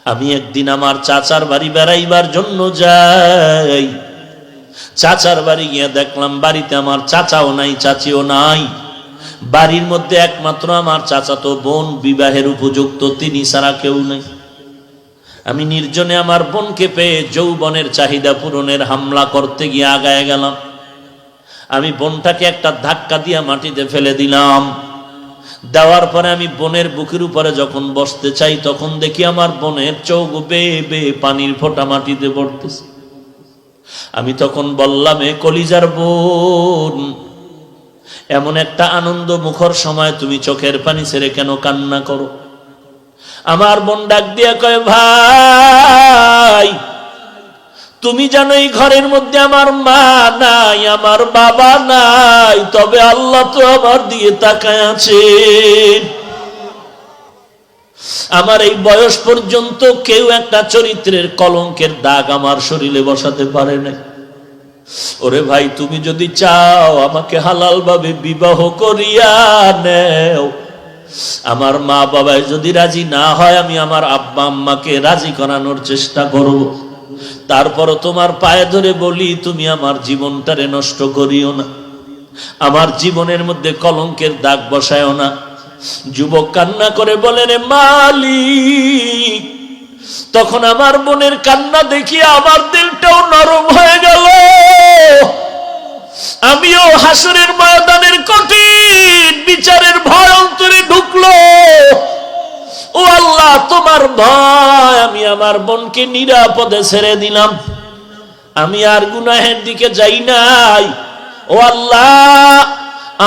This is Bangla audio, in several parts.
আমি একদিন আমার চাচার বাড়ি বেড়াইবার জন্য যাই। চাচার বাড়ি গিয়ে দেখলাম বাড়িতে আমার চাচাও নাই, চাচিও নাই। বাড়ির মধ্যে একমাত্র আমার চাচাতো বোন, বিবাহের উপযুক্ত, তিনি ছাড়া কেউ নাই। আমি নির্জনে আমার বোনকে পেয়ে যৌবনের চাহিদা পূরণের হামলা করতে গিয়ে আগায় গেলাম। আমি বোনটাকে একটা ধাক্কা দিয়ে মাটিতে ফেলে দিলাম। দেওয়ার পরে আমি বোনের বুকের উপরে যখন বসতে চাই, তখন দেখি আমার বোনের চোখ বেয়ে বেয়ে পানির ফোঁটা মাটিতে পড়তেছে। আমি তখন বললাম, এ কলিজার বোন, এমন একটা আনন্দ মুখর সময় তুমি চোখের পানি ছেড়ে কেন কান্না করো? আমার বোন ডাক দিয়া কয়, ভাই তুমি জানো এই ঘরের মধ্যে আমার মা নাই, আমার বাবা নাই, তবে আল্লাহ তো আমার দিয়ে তাকায় আছে। আমার এই বয়স পর্যন্ত কেউ একটা চরিত্রের কলঙ্কের দাগ আমার শরীরে বসাতে পারে না। ওরে ভাই, তুমি যদি চাও আমাকে হালাল ভাবে বিবাহ করিয়া নেও। আমার মা বাবায় যদি রাজি না হয়, আমি আমার আব্বা আম্মাকে রাজি করানোর চেষ্টা করব। তারপরও তোমার পায়ে ধরে বলি, তুমি আমার জীবনটারে নষ্ট করিও না, আমার জীবনের মধ্যে কলঙ্কের দাগ বসায়ও না। যুবক কান্না করে বলে, রে মালিক। তখন আমার বোনের কান্না দেখিয়ে আমার দিলটাও নরম হয়ে গেল। আমিও হাসরের ময়দানের কঠিন বিচারের ভয় অন্তরে ঢুকলো। ও আল্লাহ, তোমার ভয়, আমি আমার বোনকে নিরাপদে ছেড়ে দিলাম। আমি আর গুনাহের দিকে যাই নাই। ও আল্লাহ,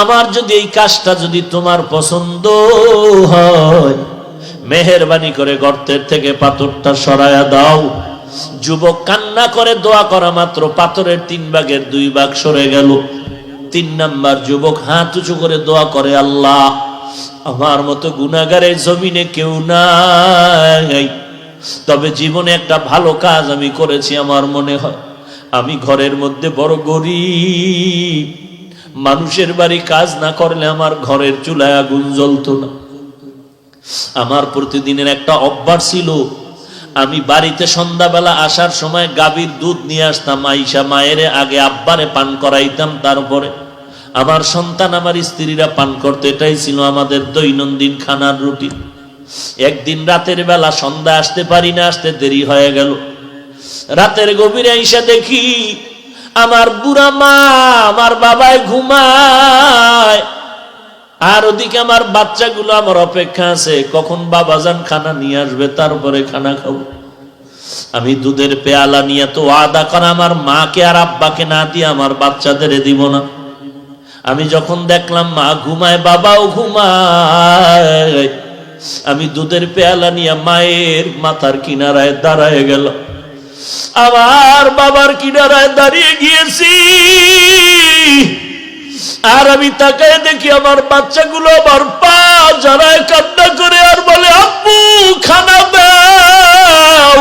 আমার যদি এই কাজটা যদি তোমার পছন্দ হয়, মেহেরবানি করে গর্তের থেকে পাথরটা সরায়া দাও। যুবক কান্না করে দোয়া করা মাত্র পাথরের 3 ভাগের 2 ভাগ সরে গেল। 3 নাম্বার যুবক হাত উঁচু করে দোয়া করে, আল্লাহ আমার মতো গুনাহগারের জমিনে কেউ নাই, তবে জীবনে একটা ভালো কাজ আমি করেছি। আমার মনে হয় আমি ঘরের মধ্যে বড় গরিব, মানুষের বাড়ি কাজ না করলে আমার ঘরের চুলায় আগুন জ্বলতো না। আমার প্রতিদিনের একটা অভ্যাস ছিল, আমি বাড়িতে সন্ধ্যাবেলা আসার সময় গাভীর দুধ নিয়ে আসতাম। আইসা মায়ের আগে আব্বারে পান করাইতাম, তারপরে আমার সন্তান আমার স্ত্রীরা পান করতে। এটাই ছিল আমাদের দৈনন্দিন খানার রুটিন। একদিন রাতের বেলা সন্ধ্যা আসতে পারি না, আসতে দেরি হয়ে গেল। রাতের গভীরে আইসা দেখি আমার বুড়া মা, আমার বাবায় ঘুমায়, আর ওদিকে আমার বাচ্চাগুলো আমার অপেক্ষা আছে, কখন বাবাজান খানা নিয়ে আসবে, তারপরে খানা খাবো। আমি দুধের পেয়ালা নিয়ে তো ওয়াদা করা আমার মাকে আর আব্বাকে না দিয়ে আমার বাচ্চাদের দিব না। আমি যখন দেখলাম মা ঘুমায়, বাবাও ঘুমায়, আমি দুধের পেয়ালা নিয়ে মায়ের মাথার কিনারায় দাঁড়ায় গেল। আমার বাবার কিনারায় দাঁড়িয়ে গিয়েছি, আর আমি তাকায় দেখি আমার বাচ্চাগুলো আমার পা জড়ায় কান্না করে আর বলে, আব্বু খানা দাও।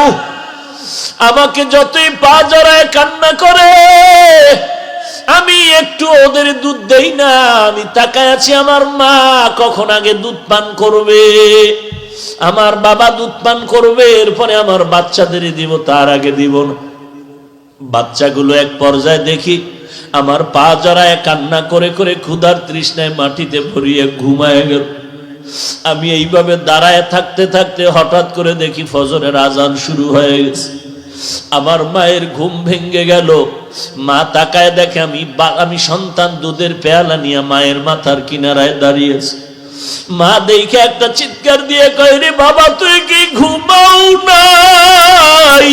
আমাকে যতই পা জড়ায় কান্না করে, আমি একটু ওদের দুধ দেই না। আমি তাকায় আছি, আমার মা কখন আগে দুধ পান করবে, আমার বাবা দুধ পান করবে, এরপরে আমার বাচ্চাদের দিব, তার আগে দিব না। বাচ্চাগুলো এক পর্যায়ে দেখি আমার পা জড়ায় কান্না করে করে ক্ষুধার তৃষ্ণায় মাটিতে ভরিয়ে ঘুমায় গেল। আমি এইভাবে দাঁড়ায় থাকতে থাকতে হঠাৎ করে দেখি ফজরের আজান শুরু হয়ে গেছে। আমার মায়ের ঘুম ভেঙে গেল। মা তাকায় দেখে আমি সন্তান দুধের পেয়ালা নিয়ে মায়ের মাথার কিনারায় দাঁড়িয়েছে। মা দেখে একটা চিৎকার দিয়ে কয়, রে বাবা তুই কি ঘুমাও নাই?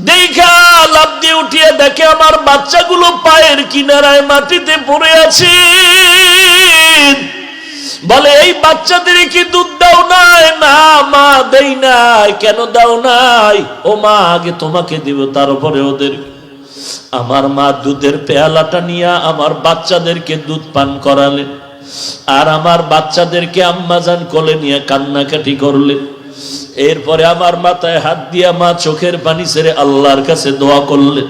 দেখা লাফ দিয়ে উঠিয়ে দেখে আমার বাচ্চাগুলো পায়ের কিনারায় মাটিতে পড়ে আছে। বলে, এই বাচ্চাদের কি দুধ দাও নাই? না মা দেই নাই। কেন দাও নাই? ও মা আগে তোমাকে দিব, তারপরে ওদের। আমার মা দুধের পেয়ালাটা নিয়ে আমার বাচ্চাদেরকে দুধ পান করালেন, আর আমার বাচ্চাদেরকে আম্মাজান কোলে নিয়ে কান্নাকাটি করলেন। এরপরে আমার মাথায় হাত দিয়া মা চোখের পানি ছেড়ে আল্লাহর কাছে দোয়া করলেন,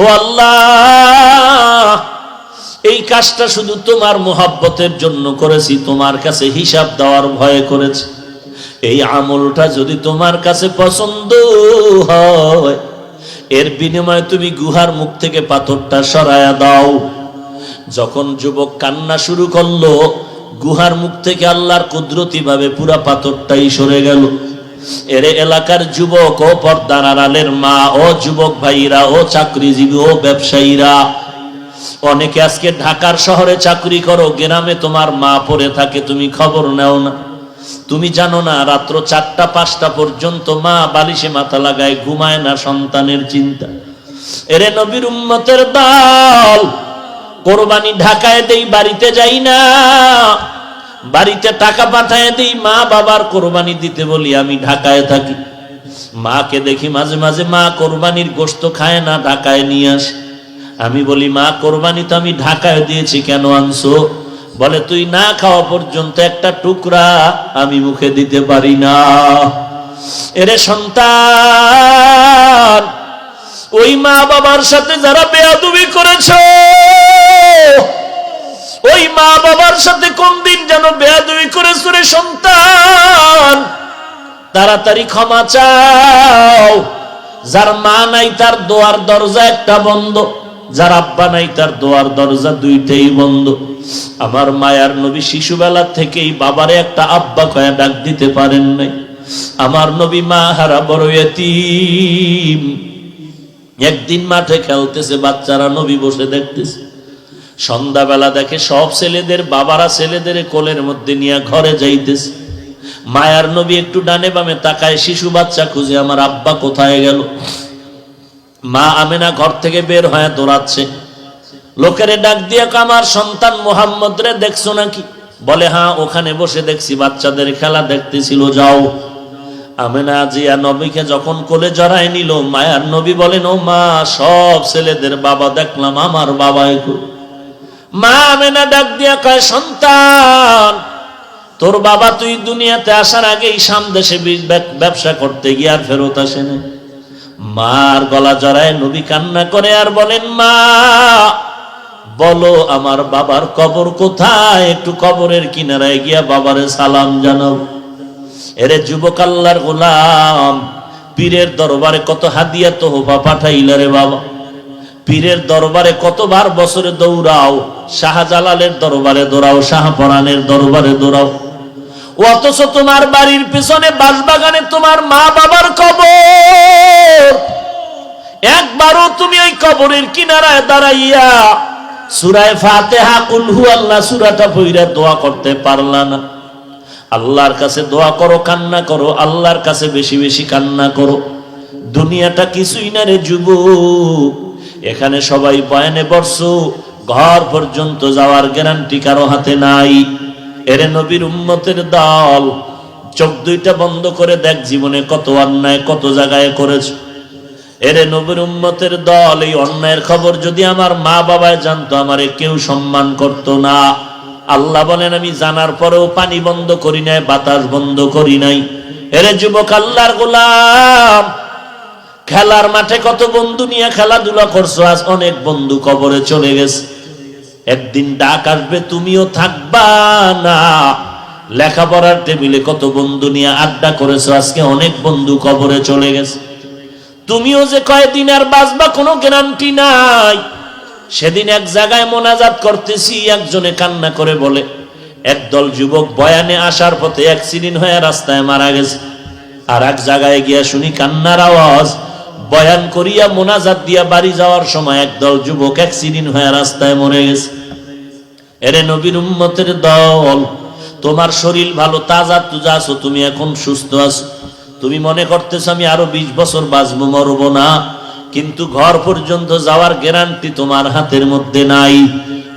ও আল্লাহ, এই কাজটা শুধু তোমার মোহাব্বতের জন্য করেছি, তোমার কাছে হিসাব দেওয়ার ভয়ে করেছি। এই আমলটা যদি তোমার কাছে পছন্দ হয়, এর বিনিময়ে তুমি গুহার মুখ থেকে পাথরটা সরায়া দাও। যখন যুবক কান্না শুরু করলো, গুহার মুখ থেকে আল্লাহর কুদরতি ভাবে পুরা পাথরটাই সরে গেল। এরে এলাকার যুবক ও পর্দার আড়ালের মা ও যুবক ভাইরা ও চাকরিজীবী ও ব্যবসায়ীরা, অনেকে আজকে ঢাকার শহরে চাকরি করো, গ্রামে তোমার মা পড়ে থাকে, তুমি খবর নেও না। তুমি জানো না রাত্র 4টা 5টা পর্যন্ত মা বালিশে মাথা লাগায় ঘুমায় না, সন্তানের চিন্তা। এরে নবীর উম্মতের দল, কোরবানি ঢাকায় দেই, বাড়িতে যাই না, বাড়িতে টাকা পাঠায় দেই, মা বাবার কোরবানি দিতে বলি, আমি ঢাকায় থাকি। মাকে দেখি মাঝে মাঝে মা কোরবানির গোশত খায় না, ঢাকায় নিয়ে আসে। আমি বলি, মা কোরবানি তো আমি ঢাকায় দিয়েছি, কেন আনছো? বলে, তুই না খাওয়া পর্যন্ত একটা টুকরা আমি মুখে দিতে পারি না। এরে সন্তান, ওই মা বাবার সাথে যারা বেয়াদবি করেছো, ওই মা বাবার সাথে কোন দিন যেন বেয়াদবি করেছো রে সন্তান, তাড়াতাড়ি ক্ষমা চাও। যার মা নাই তার দোয়ার দরজা একটা বন্ধ, যার আব্বা নাই তার দোয়ার দরজা দুইটাই বন্ধ। আমার মায়ার নবী শিশুবেলা থেকেই বাবারে একটা আব্বা কয়া ডাক দিতে পারেন নাই। আমার নবী মা হারা বড় ইতিম। একদিন মাঠে খেলতেছে বাচ্চারা, নবী বসে দেখতেছে। সন্ধ্যাবেলা দেখে সব ছেলেদের বাবারা ছেলেদের কোলের মধ্যে নিয়ে ঘরে যাইতেছে। মায়ার নবী একটু ডানে বামে তাকায়, শিশু বাচ্চা খুঁজে, আমার আব্বা কোথায় গেল। মা আমেনা ঘর থেকে বের হয়ে দৌড়াচ্ছে। লোকেরে ডাক দিয়ে, আমার সন্তান মুহাম্মদ রে দেখছো নাকি? বলে, হ্যাঁ, ওখানে বসে দেখছি, বাচ্চাদের খেলা দেখতেছিল, যাও। আমেনা জিয়া নবীকে যখন কোলে জড়ায় নিল, মায়ার নবী বলেন, ও মা, সব ছেলেদের বাবা দেখলাম, আমার বাবা একটু। মা আমেনা ডাক দিয়া কয়, সন্তান, তোর বাবা তুই দুনিয়াতে আসার আগেই সামদেশে ব্যবসা করতে গিয়ে আর ফেরত আসেনি। মার গলা জড়ায় নবী কান্না করে আর বলেন, মা বলো আমার বাবার কবর কোথায়? একটু কবরের কিনারায় গিয়া বাবারে সালাম জানাও। এরে যুবক আল্লাহর গোলাম, পীরের দরবারে কত হাদিয়া তোহফা পাঠাইলা রে বাবা। পীরের দরবারে কতবার বছরে দৌড়াও, শাহজালালের দরবারে দৌড়াও, শাহপরানের দরবারে দৌড়াও, অথচ তোমার বাড়ির পিছনে বাঁশবাগানে তোমার মা বাবার কবর। একবারও তুমি ওই কবরের কিনারায় দাঁড়াইয়া সূরা ফাতিহা কুল হুয়াল্লাহ সূরাটা পড়ে দোয়া করতে পারলা না। আল্লাহর কাছে দোয়া করো, কান্না করো, আল্লাহর কাছে বেশি বেশি কান্না করো। দুনিয়াটা কিছুই না রে যুবক, এখানে সবাই বয়ানে বসছো, ঘর পর্যন্ত যাওয়ার গ্যারান্টি কারো হাতে নাই। এরে নবীর উম্মতের দল, চোখ দুইটা বন্ধ করে দেখ জীবনে কত অন্যায় কত জায়গায় করেছো। এরে নবীর উম্মতের দল, এই অন্যায়ের খবর যদি আমার মা বাবায় জানতো, আমারে কেউ সম্মান করত না। আল্লাহ বলেন, আমি জানার পরেও পানি বন্ধ করি নাই, বাতাস বন্ধ করি নাই। এরে যুবক আল্লাহর গোলাম, খেলার মাঠে কত বন্ধু নিয়ে খেলাধুলা করছো, আজ অনেক বন্ধু কবরে চলে গেছে। একদিন ডাক আসবে, তুমিও থাকবা না। লেখাপড়ার টেবিলে কত বন্ধু নিয়ে আড্ডা করেছো, আজকে অনেক বন্ধু কবরে চলে গেছে। তুমিও যে কয়দিন আর বাঁচবা কোনো গ্যারান্টি নাই। সেদিন এক জায়গায় মোনাজাত করতেছি, একজনে কান্না করে বলে, একদল যুবক বয়ানে আসার পথে অ্যাক্সিডেন্ট হয়ে রাস্তায় মারা গেছে। আর এক জায়গায় গিয়া শুনি কান্নার আওয়াজ, বয়ান করিয়া মোনাজাত দিয়া বাড়ি যাওয়ার সময় একদল যুবক অ্যাক্সিডেন্ট হয়ে রাস্তায় মরে গেছে। এরে নবীর উম্মতের দল, তোমার শরীর ভালো, তাজা তুজা আছো, তুমি এখন সুস্থ আছো, তুমি মনে করতেছো আমি আরো 20 বছর বাঁচবো, মরবো না, কিন্তু ঘর পর্যন্ত যাওয়ার গ্যারান্টি তোমার হাতের মধ্যে নাই।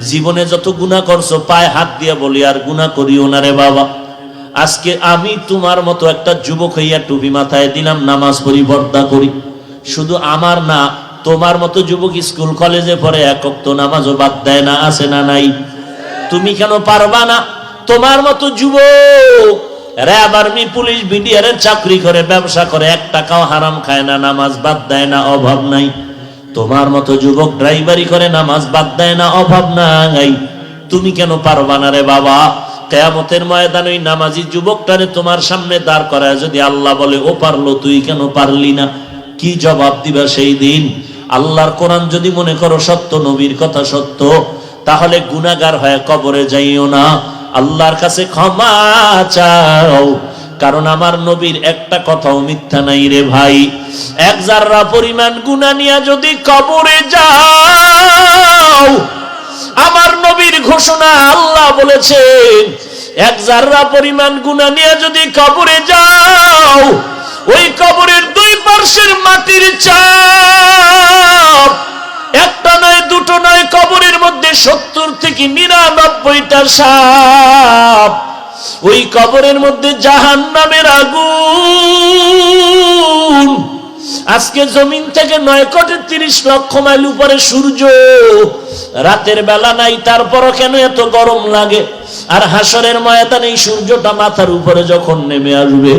জীবনে যত গুনাহ করছো, পায়ে হাত দিয়ে বলি আর গুনাহ করিও না রে বাবা। আজকে আমি তোমার মতো একটা যুবক হইয়া টুপি মাথায় দিলাম, নামাজ পড়ি, পর্দা করি। শুধু আমার না, তোমার মতো যুবক স্কুল কলেজে পড়ে এক ওয়াক্ত নামাজও বাদ দেয় না, আছে না নাই? তুমি কেন পারবা না? তোমার মতো যুবক র্যাব, আর্মি, পুলিশ, বিডিআরের চাকরি করে, ব্যবসা করে, 1 টাকাও হারাম খায় না, নামাজ বাদ দেয় না, অভাব নাই। তোমার মতো যুবক ড্রাইভারি করে, নামাজ বাদ দেয় না, অভাব নাই। তুমি কেন পারবা না রে বাবা? কিয়ামতের ময়দানে ওই নামাজি যুবকটারে তোমার সামনে দাঁড় করায় যদি আল্লাহ বলে ও পারলো, তুই কেন পারলি না? কি জবাব দিবা সেই দিন? আল্লাহর কোরআন যদি মনে করো সত্য, নবীর কথা সত্য, তাহলে গুনাহগার হয়ে কবরে যাইও না, আল্লাহর কাছে ক্ষমা চাও। কারণ আমার নবীর একটা কথাও মিথ্যা নাই রে ভাই। এক জাররা পরিমাণ গুনাহ নিয়ে যদি কবরে যাও, আমার নবীর ঘোষণা, আল্লাহ বলেছেন এক জাররা পরিমাণ গুনাহ নিয়ে যদি কবরে যাও, ওই কবরের দুই পার্শ্বের মাটির চাপ একটা নয়, দুটো নয়, কবরের মধ্যে 70 থেকে 99টা সাপ। ওই কবরের মধ্যে জাহান্নামের আগুন। আজকে জমিন থেকে 9,30,00,000 মাইল উপরে সূর্য, রাতের বেলা নাই, তারপরও কেন এত গরম লাগে? আর হাসরের ময়দানে এই সূর্যটা মাথার উপরে যখন নেমে আসবে,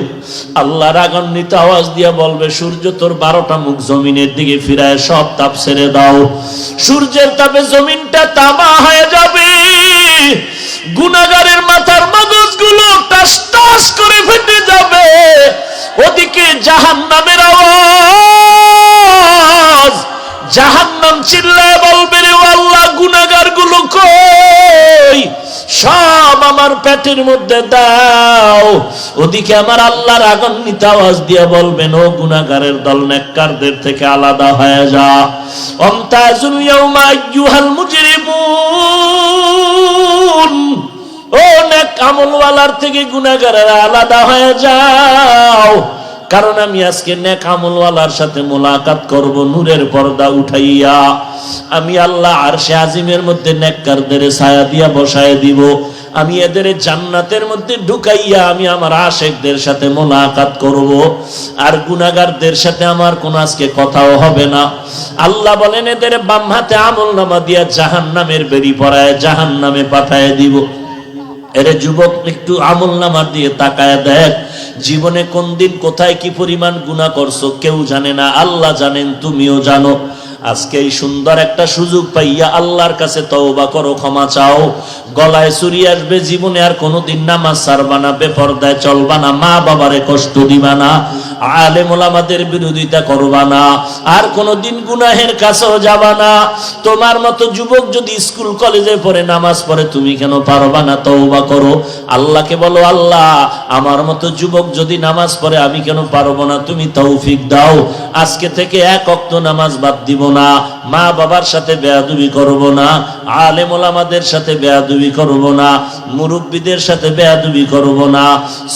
আল্লাহ রাগান্বিত আওয়াজ দিয়ে বলবে, সূর্য তোর 12টা মুখ জমিনের দিকে ফিরায় সব তাপ ছেড়ে দাও। সূর্যের তাপে জমিনটা তামা হয়ে যাবে, গুনাহগারের মাথার মগজগুলো টাস টাস করে ফেটে যাবে। ওদিকে জাহান্নামের আওয়াজ, জাহান্নাম চিল্লায় বলবে, রে আল্লাহ, গুনাহগার গুলো কই? সব আমার পেটের মধ্যে দাও। ওদিকে আমার আল্লাহ রাগান্বিত আওয়াজ দিয়ে বলবেন, ও গুনাহগারের দল, নেককারদের থেকে আলাদা হয়ে যা। আমতাজুল ইয়াউমা আইয়ুহাল মুজরিমুন, ও নেক আমলওয়ালার থেকে গুনাহগারেরা আলাদা হয়ে যাও। কারণ আমি আজকে নেক আমলওয়ালার সাথে মোলাকাত করব নূরের পর্দা উঠাইয়া। আমি আল্লাহ আরশে আজিমের মধ্যে নেককারদের ছায়া দিয়া বসায় দিব। আমি এদের জান্নাতের মধ্যে ঢুকাইয়া আমি আমার আশিকদের সাথে মোলাকাত করব। আর গুনাহগারদের সাথে আমার কোনো আজকে কথাও হবে না। আল্লাহ বলেন, এদের বাম হাতে আমলনামা দিয়া জাহান্নামের বেড়ি পরায় জাহান্নামে পাঠায় দিব। এরে যুবক, একটু আমলনামা দিয়ে তাকায় দেখ, জীবনে কোন দিন কোথায় কি পরিমাণ গুনাহ করছো কেউ জানে না, আল্লাহ জানেন, তুমিও জানো। আজকে এই সুন্দর একটা সুযোগ পাইয়া আল্লাহর কাছে তওবা করো, ক্ষমা চাও। গলায় চুরি আসবে, জীবনে আর কোনোদিন নামাজ ছাড়বা না, বেপরদায় চলবা না, মা বাবারে কষ্ট দিবা না, আলেম ওলামাদের বিরোধিতা করবা না, আর কোনোদিন গুনাহের কাছেও যাবা না। তোমার মতো যুবক যদি স্কুল কলেজে পড়ে নামাজ পড়ে, তুমি কেন পারবা না? তওবা করো, আল্লাহকে বলো, আল্লাহ, আমার মতো যুবক যদি নামাজ পড়ে আমি কেন পারবো না? তুমি তৌফিক দাও। আজকে থেকে এক ওয়াক্ত নামাজ বাদ দিব না, মা বাবার সাথে বেয়াদবি করব না, আলেম ওলামাদের সাথে বেয়াদবি করব না, মুরব্বীদের সাথে বেয়াদবি করব না,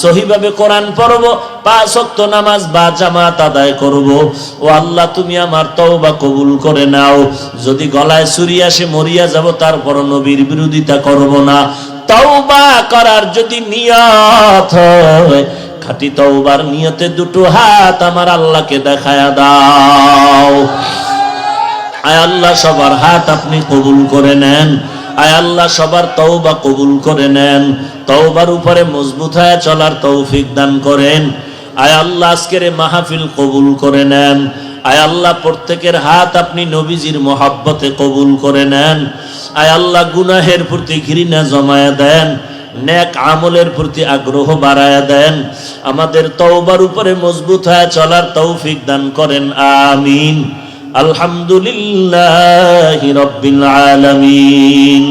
সহিভাবে কোরআন পড়ব, 5 ওয়াক্ত নামাজ বা জামাত আদায় করব। ও আল্লাহ, তুমি আমার তওবা কবুল করে নাও। যদি গলায় ছুরি আসে মরিয়া যাব, তারপর নবীর বিরোধিতা করব না। তওবা করার যদি নিয়ত হয়, খাঁটি তওবার নিয়তে দুটো হাত আমার আল্লাহকে দেখায়া দাও। আয় আল্লাহ, সবার হাত আপনি কবুল করে নেন। আয় আল্লাহ, সবার তওবা কবুল করে নেন। তওবার উপরে মজবুত হয়ে চলার তৌফিক দান করেন। আয় আল্লাহ, আজকের মাহফিল কবুল করে নেন। আয় আল্লাহ, প্রত্যেকের হাত আপনি নবীজির মহব্বতে কবুল করে নেন। আয় আল্লাহ, গুনাহের প্রতি ঘৃণা জমায়া দেন, নেক আমলের প্রতি আগ্রহ বাড়ায়া দেন। আমাদের তওবার উপরে মজবুত হয়ে চলার তৌফিক দান করেন, আমিন। আলহামদুলিল্লাহি রাব্বিল আলামিন।